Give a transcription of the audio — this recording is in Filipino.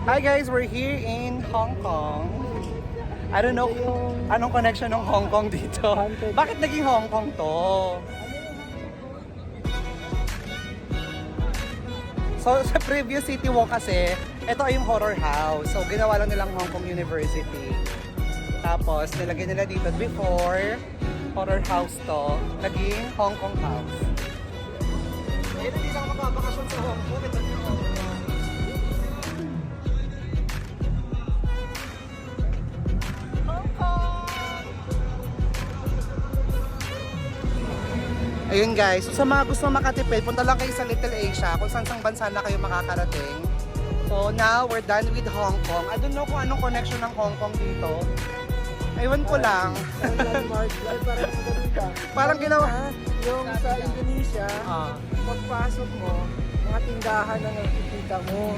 Hi guys, we're here in Hong Kong. I don't know kung anong connection ng Hong Kong dito. Bakit naging Hong Kong to? So sa previous City Walk kasi, ito ay yung horror house. So ginawa lang nilang Hong Kong University. Tapos nilagay nila dito before horror house to, naging Hong Kong house. Eh, hindi lang makabakasyon sa Hong Kong. Ito yung Hong Kong. Ayun guys, so sa mga gusto makatipid, punta lang kayo sa Little Asia kung saan bansa na kayo makakarating. So now, we're done with Hong Kong. I don't know kung anong connection ng Hong Kong dito. Ewan ko lang. Parang ginawa. Yung sa Indonesia, pagpasok mo, mga tindahan na nakikita mo.